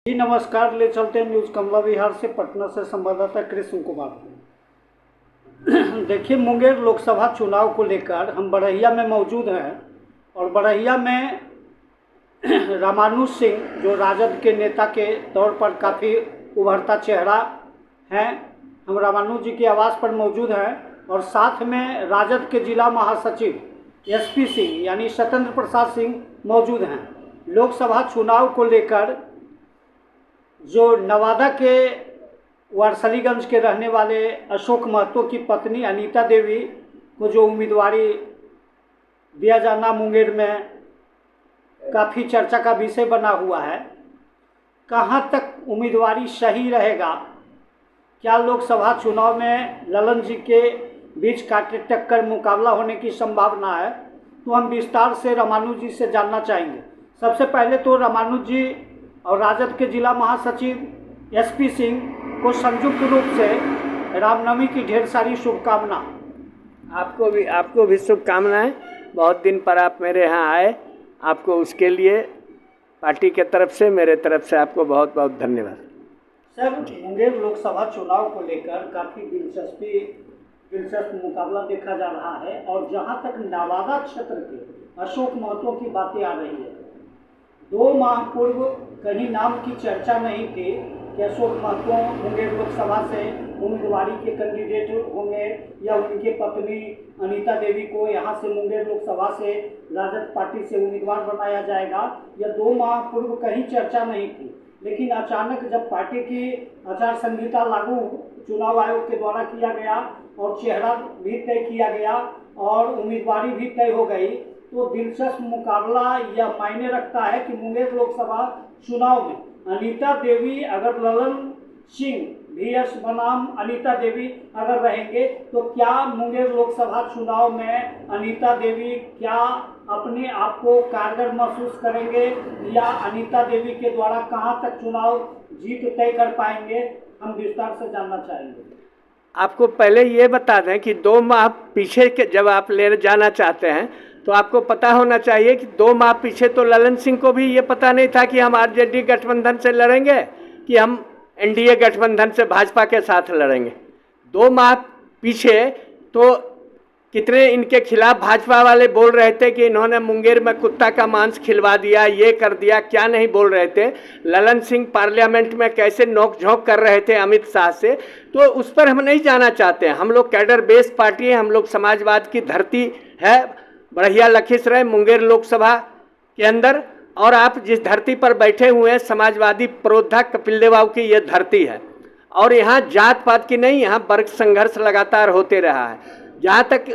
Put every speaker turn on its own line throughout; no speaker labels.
जी नमस्कार। ले चलते हैं न्यूज़ कमला विहार से। पटना से संवाददाता कृष्ण कुमार। देखिए, मुंगेर लोकसभा चुनाव को लेकर हम बड़हिया में मौजूद हैं और बड़हिया में रामानुज सिंह जो राजद के नेता के तौर पर काफ़ी उभरता चेहरा हैं, हम रामानुज जी के आवास पर मौजूद हैं और साथ में राजद के जिला महासचिव एसपी सिंह यानी सत्येंद्र प्रसाद सिंह मौजूद हैं। लोकसभा चुनाव को लेकर जो नवादा के वारसलीगंज के रहने वाले अशोक महतो की पत्नी अनीता देवी को जो उम्मीदवारी दिया जाना मुंगेर में काफ़ी चर्चा का विषय बना हुआ है। कहाँ तक उम्मीदवारी सही रहेगा? क्या लोकसभा चुनाव में ललन जी के बीच कांटे टक्कर मुकाबला होने की संभावना है? तो हम विस्तार से रामानुज जी से जानना चाहेंगे। सबसे पहले तो रामानुज जी और राजद के जिला महासचिव एसपी सिंह को संयुक्त रूप से रामनवमी की ढेर सारी शुभकामना।
आपको भी शुभकामनाएं। बहुत दिन पर आप मेरे यहाँ आए, आपको उसके लिए पार्टी के तरफ से मेरे तरफ से आपको बहुत बहुत धन्यवाद।
सर, मुंगेर लोकसभा चुनाव को लेकर काफ़ी दिलचस्प मुकाबला देखा जा रहा है और जहां तक नवादा क्षेत्र के अशोक महतो की बातें आ रही है, 2 माह पूर्व कहीं नाम की चर्चा नहीं थी कि अशोक महतो मुंगेर लोकसभा से उम्मीदवारी के कैंडिडेट होंगे या उनकी पत्नी अनीता देवी को यहां से मुंगेर लोकसभा से राजद पार्टी से उम्मीदवार बनाया जाएगा। यह 2 माह पूर्व कहीं चर्चा नहीं थी, लेकिन अचानक जब पार्टी की आचार संहिता लागू चुनाव आयोग के द्वारा किया गया और चेहरा भी तय किया गया और उम्मीदवारी भी तय हो गई, तो दिलचस्प मुकाबला यह मायने रखता है कि मुंगेर लोकसभा चुनाव में अनीता देवी अगर ललन सिंह VS बनाम अनीता देवी अगर रहेंगे तो क्या मुंगेर लोकसभा चुनाव में अनीता देवी क्या अपने आप को कारगर महसूस करेंगे या अनीता देवी के द्वारा कहां तक चुनाव जीत तय कर पाएंगे? हम विस्तार से जानना चाहेंगे।
आपको पहले ये बता दें कि 2 माह पीछे के जब आप ले जाना चाहते हैं तो आपको पता होना चाहिए कि 2 माह पीछे तो ललन सिंह को भी ये पता नहीं था कि हम आरजेडी गठबंधन से लड़ेंगे कि हम एनडीए गठबंधन से भाजपा के साथ लड़ेंगे। 2 माह पीछे तो कितने इनके खिलाफ भाजपा वाले बोल रहे थे कि इन्होंने मुंगेर में कुत्ता का मांस खिलवा दिया, ये कर दिया, क्या नहीं बोल रहे थे। ललन सिंह पार्लियामेंट में कैसे नोक-झोंक कर रहे थे अमित शाह से, तो उस पर हम नहीं जाना चाहते हैं। हम लोग कैडर बेस्ड पार्टी है, हम लोग समाजवाद की धरती है, बड़हिया लखीसराय मुंगेर लोकसभा के अंदर, और आप जिस धरती पर बैठे हुए हैं समाजवादी प्रोद्धा कपिल देव की ये धरती है और यहाँ जात पात की नहीं, यहाँ वर्ग संघर्ष लगातार होते रहा है। जहाँ तक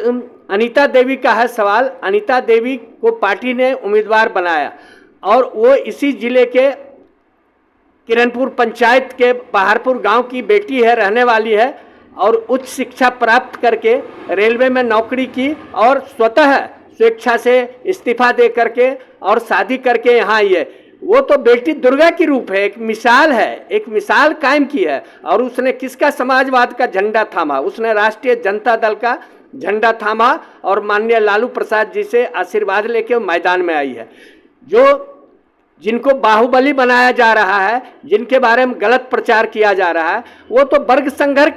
अनीता देवी का है सवाल, अनीता देवी को पार्टी ने उम्मीदवार बनाया और वो इसी जिले के किरणपुर पंचायत के बहारपुर गांव की बेटी है, रहने वाली है और उच्च शिक्षा प्राप्त करके रेलवे में नौकरी की और स्वतः स्वेच्छा से इस्तीफा दे करके और शादी करके यहाँ आई है। वो तो बेटी दुर्गा की रूप है, एक मिसाल है, एक मिसाल कायम की है। और उसने किसका समाजवाद का झंडा थामा? उसने राष्ट्रीय जनता दल का झंडा थामा और माननीय लालू प्रसाद जी से आशीर्वाद लेके मैदान में आई है। जो जिनको बाहुबली बनाया जा रहा है, जिनके बारे में गलत प्रचार किया जा रहा है, वो तो वर्ग संघर्ष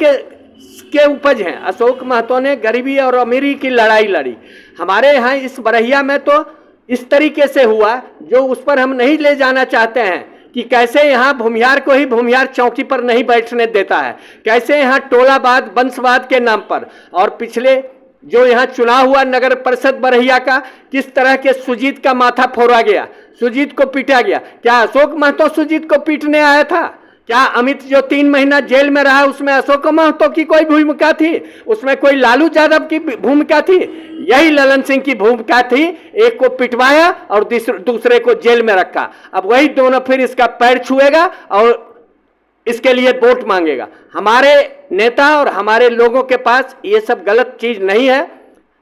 के उपज हैं। अशोक महतो ने गरीबी और अमीरी की लड़ाई लड़ी। हमारे यहाँ इस बड़हिया में तो इस तरीके से हुआ जो उस पर हम नहीं ले जाना चाहते हैं कि कैसे यहाँ भूमिहार को ही भूमिहार चौकी पर नहीं बैठने देता है, कैसे यहाँ टोलावाद वंशवाद के नाम पर, और पिछले जो यहाँ चुनाव हुआ नगर परिषद बड़हिया का, किस तरह के सुजीत का माथा फोड़ा गया, सुजीत को पीटा गया। क्या अशोक महतो सुजीत को पीटने आया था? क्या अमित जो 3 महीना जेल में रहा उसमें अशोक महतो की कोई भूमिका थी? उसमें कोई लालू यादव की भूमिका थी? यही ललन सिंह की भूमिका थी। एक को पिटवाया और दूसरे को जेल में रखा। अब वही दोनों फिर इसका पैर छुएगा और इसके लिए वोट मांगेगा। हमारे नेता और हमारे लोगों के पास ये सब गलत चीज नहीं है।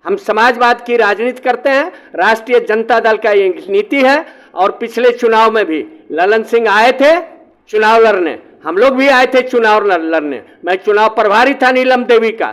हम समाजवाद की राजनीति करते हैं, राष्ट्रीय जनता दल का ये नीति है। और पिछले चुनाव में भी ललन सिंह आए थे चुनाव लड़ने, हम लोग भी आए थे चुनाव लड़ने। मैं चुनाव प्रभारी था नीलम देवी का,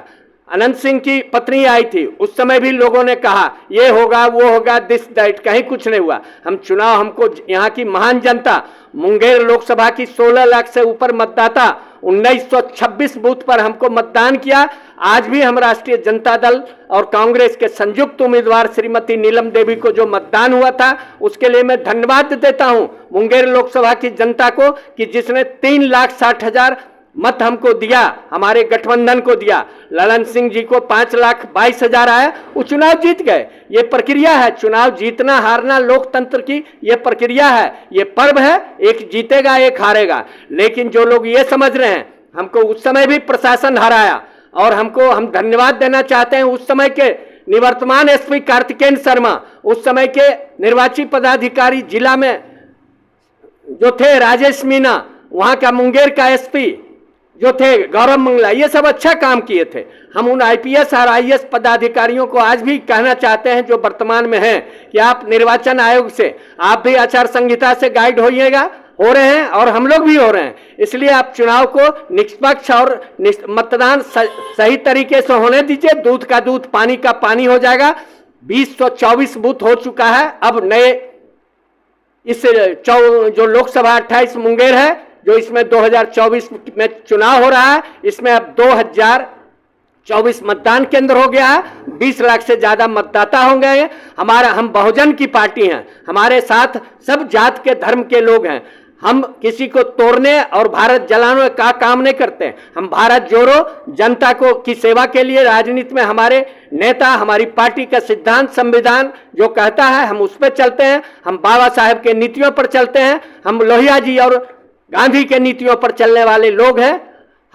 अनंत सिंह की पत्नी आई थी, उस समय भी लोगों ने कहा ये होगा वो होगा दिस दैट, कहीं कुछ नहीं हुआ। हम चुनाव, हमको यहाँ की महान जनता मुंगेर लोकसभा की 16 लाख से ऊपर मतदाता 1926 बूथ पर हमको मतदान किया। आज भी हम राष्ट्रीय जनता दल और कांग्रेस के संयुक्त उम्मीदवार श्रीमती नीलम देवी को जो मतदान हुआ था उसके लिए मैं धन्यवाद देता हूं मुंगेर लोकसभा की जनता को कि जिसने 3,60,000 मत हमको दिया, हमारे गठबंधन को दिया। ललन सिंह जी को 5,22,000 आया, वो चुनाव जीत गए। ये प्रक्रिया है, चुनाव जीतना हारना लोकतंत्र की ये प्रक्रिया है, ये पर्व है, एक जीतेगा एक हारेगा। लेकिन जो लोग ये समझ रहे हैं हमको उस समय भी प्रशासन हराया, और हम धन्यवाद देना चाहते हैं उस समय के निवर्तमान एसपी कार्तिकेय शर्मा, उस समय के निर्वाची पदाधिकारी जिला में जो थे राजेश मीना, वहां का मुंगेर का एसपी जो थे गौरव मंगला, ये सब अच्छा काम किए थे। हम उन आईपीएस और आईएएस पदाधिकारियों को आज भी कहना चाहते हैं जो वर्तमान में हैं कि आप निर्वाचन आयोग से, आप भी आचार संहिता से गाइड हो रहे हैं और हम लोग भी हो रहे हैं। इसलिए आप चुनाव को निष्पक्ष और मतदान सही तरीके से होने दीजिए। दूध का दूध पानी का पानी हो जाएगा। 2024 बूथ हो चुका है। अब नए इस जो लोकसभा 28 मुंगेर है, जो इसमें 2024 में चुनाव हो रहा है, इसमें अब 2024 मतदान केंद्र हो गया है। 20 लाख से ज्यादा मतदाता हो गए हैं। हम बहुजन की पार्टी हैं, हमारे साथ सब जात के धर्म के लोग हैं। हम किसी को तोड़ने और भारत जलाने का काम नहीं करते। हम भारत जोड़ो जनता को की सेवा के लिए राजनीति में हमारे नेता, हमारी पार्टी का सिद्धांत संविधान जो कहता है हम उस पर चलते हैं। हम बाबा साहेब के नीतियों पर चलते हैं। हम लोहिया जी और गांधी के नीतियों पर चलने वाले लोग हैं।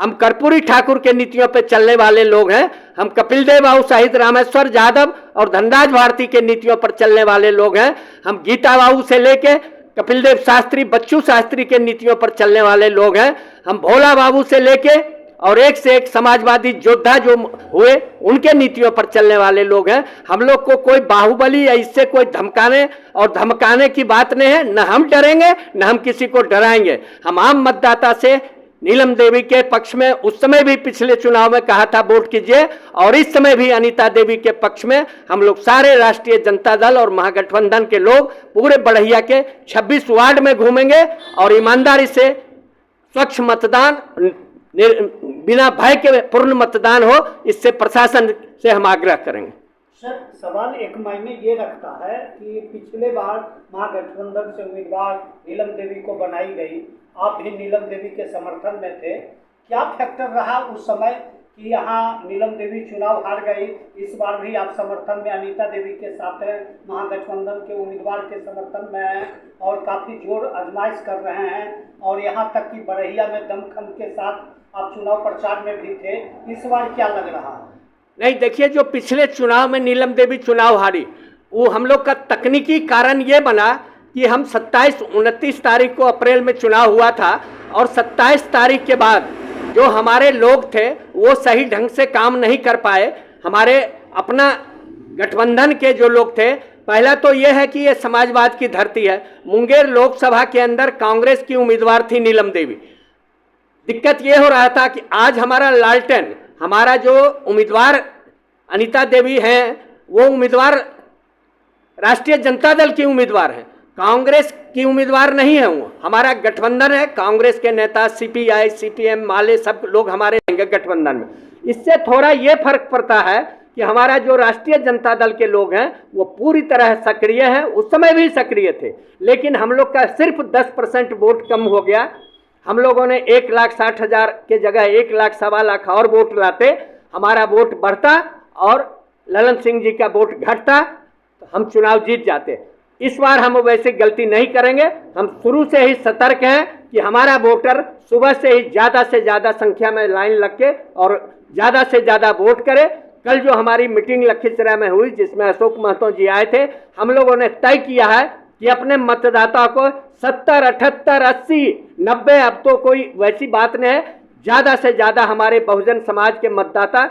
हम कर्पूरी ठाकुर के नीतियों पर चलने वाले लोग हैं। हम कपिल देव बाबू, शहीद रामेश्वर यादव और धनराज भारती के नीतियों पर चलने वाले लोग हैं। हम गीता बाबू से लेके कपिल देव शास्त्री, बच्चू शास्त्री के नीतियों पर चलने वाले लोग हैं। हम भोला बाबू से लेके और एक से एक समाजवादी योद्धा जो हुए उनके नीतियों पर चलने वाले लोग हैं। हम लोग को कोई बाहुबली या इससे कोई धमकाने की बात नहीं है। न हम डरेंगे न हम किसी को डराएंगे। हम आम मतदाता से नीलम देवी के पक्ष में उस समय भी पिछले चुनाव में कहा था वोट कीजिए, और इस समय भी अनीता देवी के पक्ष में हम लोग सारे राष्ट्रीय जनता दल और महागठबंधन के लोग पूरे बढ़िया के 26 वार्ड में घूमेंगे और ईमानदारी से स्वच्छ मतदान, बिना भय के पूर्ण मतदान हो, इससे प्रशासन से हम आग्रह करेंगे।
सर, सवाल एक मायने ये रखता है कि पिछले बार महागठबंधन से उम्मीदवार नीलम देवी को बनाई गई, आप भी नीलम देवी के समर्थन में थे। क्या फैक्टर रहा उस समय कि यहाँ नीलम देवी चुनाव हार गई? इस बार भी आप समर्थन में अनीता देवी के साथ हैं, महागठबंधन के उम्मीदवार के समर्थन में हैं और काफ़ी जोर आजमाइश कर रहे हैं, और यहाँ तक कि बरहिया में दमखम के साथ आप चुनाव प्रचार में भी थे। इस बार क्या लग रहा है?
नहीं, देखिए, जो पिछले चुनाव में नीलम देवी चुनाव हारी, वो हम लोग का तकनीकी कारण ये बना कि हम 27-29 तारीख को अप्रैल में चुनाव हुआ था, और 27 तारीख के बाद जो हमारे लोग थे वो सही ढंग से काम नहीं कर पाए। हमारे अपना गठबंधन के जो लोग थे, पहला तो ये है कि ये समाजवाद की धरती है। मुंगेर लोकसभा के अंदर कांग्रेस की उम्मीदवार थी नीलम देवी। दिक्कत ये हो रहा था कि आज हमारा लालटेन, हमारा जो उम्मीदवार अनीता देवी हैं, वो उम्मीदवार राष्ट्रीय जनता दल की उम्मीदवार हैं, कांग्रेस की उम्मीदवार नहीं है। वो हमारा गठबंधन है, कांग्रेस के नेता सीपीआई, सीपीएम, माले सब लोग हमारे रहेंगे गठबंधन में। इससे थोड़ा ये फर्क पड़ता है कि हमारा जो राष्ट्रीय जनता दल के लोग हैं वो पूरी तरह सक्रिय हैं। उस समय भी सक्रिय थे, लेकिन हम लोग का सिर्फ 10% वोट कम हो गया। हम लोगों ने 1,60,000 के जगह 1 लाख, 1.25 लाख और वोट लाते, हमारा वोट बढ़ता और ललन सिंह जी का वोट घटता, तो हम चुनाव जीत जाते। इस बार हम वैसे गलती नहीं करेंगे। हम शुरू से ही सतर्क हैं कि हमारा वोटर सुबह से ही ज़्यादा से ज़्यादा संख्या में लाइन लग के और ज़्यादा से ज़्यादा वोट करे। कल जो हमारी मीटिंग लखीसराय में हुई, जिसमें अशोक महतो जी आए थे, हम लोगों ने तय किया है कि अपने मतदाता को 70, 78, 80, 90, अब तो कोई वैसी बात नहीं है, ज़्यादा से ज़्यादा हमारे बहुजन समाज के मतदाता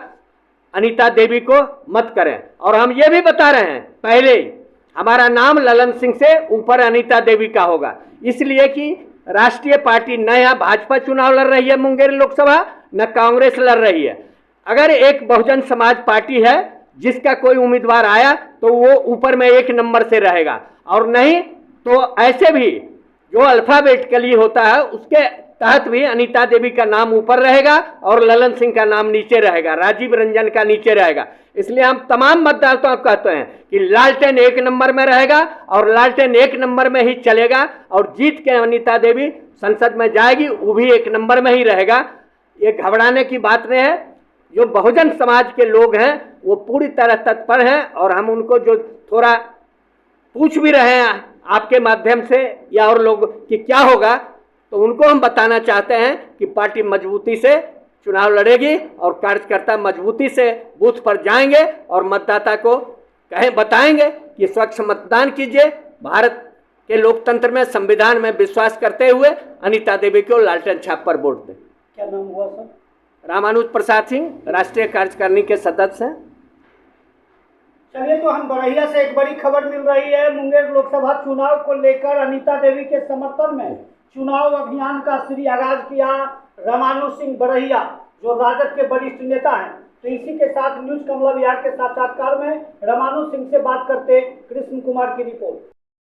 अनीता देवी को मत करें। और हम ये भी बता रहे हैं पहले ही, हमारा नाम ललन सिंह से ऊपर अनीता देवी का होगा, इसलिए कि राष्ट्रीय पार्टी न यहाँ भाजपा चुनाव लड़ रही है मुंगेर लोकसभा, न कांग्रेस लड़ रही है। अगर एक बहुजन समाज पार्टी है जिसका कोई उम्मीदवार आया तो वो ऊपर में 1 नंबर से रहेगा, और नहीं तो ऐसे भी जो अल्फाबेटिकली होता है उसके तहत भी अनीता देवी का नाम ऊपर रहेगा और ललन सिंह का नाम नीचे रहेगा, राजीव रंजन का नीचे रहेगा। इसलिए हम तमाम मतदाताओं को कहते हैं कि लालटेन 1 नंबर में रहेगा और लालटेन 1 नंबर में ही चलेगा और जीत के अनीता देवी संसद में जाएगी, वो भी 1 नंबर में ही रहेगा। ये घबराने की बात नहीं है। जो बहुजन समाज के लोग हैं वो पूरी तरह तत्पर हैं और हम उनको जो थोड़ा पूछ भी रहे हैं आपके माध्यम से या और लोग कि क्या होगा, तो उनको हम बताना चाहते हैं कि पार्टी मजबूती से चुनाव लड़ेगी और कार्यकर्ता मजबूती से बूथ पर जाएंगे और मतदाता को बताएंगे कि स्वच्छ मतदान कीजिए, भारत के लोकतंत्र में संविधान में विश्वास करते हुए अनीता देवी को लालटेन छाप पर वोट दें।
क्या नाम हुआ सर?
रामानुज प्रसाद सिंह, राष्ट्रीय कार्यकारिणी के सदस्य हैं।
चलिए, तो हम बरहिया से एक बड़ी खबर मिल रही है। मुंगेर लोकसभा चुनाव को लेकर अनीता देवी के समर्थन में चुनाव अभियान का श्री आगाज किया रामानुज सिंह बरहिया, जो राजद के वरिष्ठ नेता हैं। तो इसी के साथ न्यूज कमला बिहार के साक्षात्कार में रामानुज सिंह से बात करते कृष्ण कुमार की रिपोर्ट।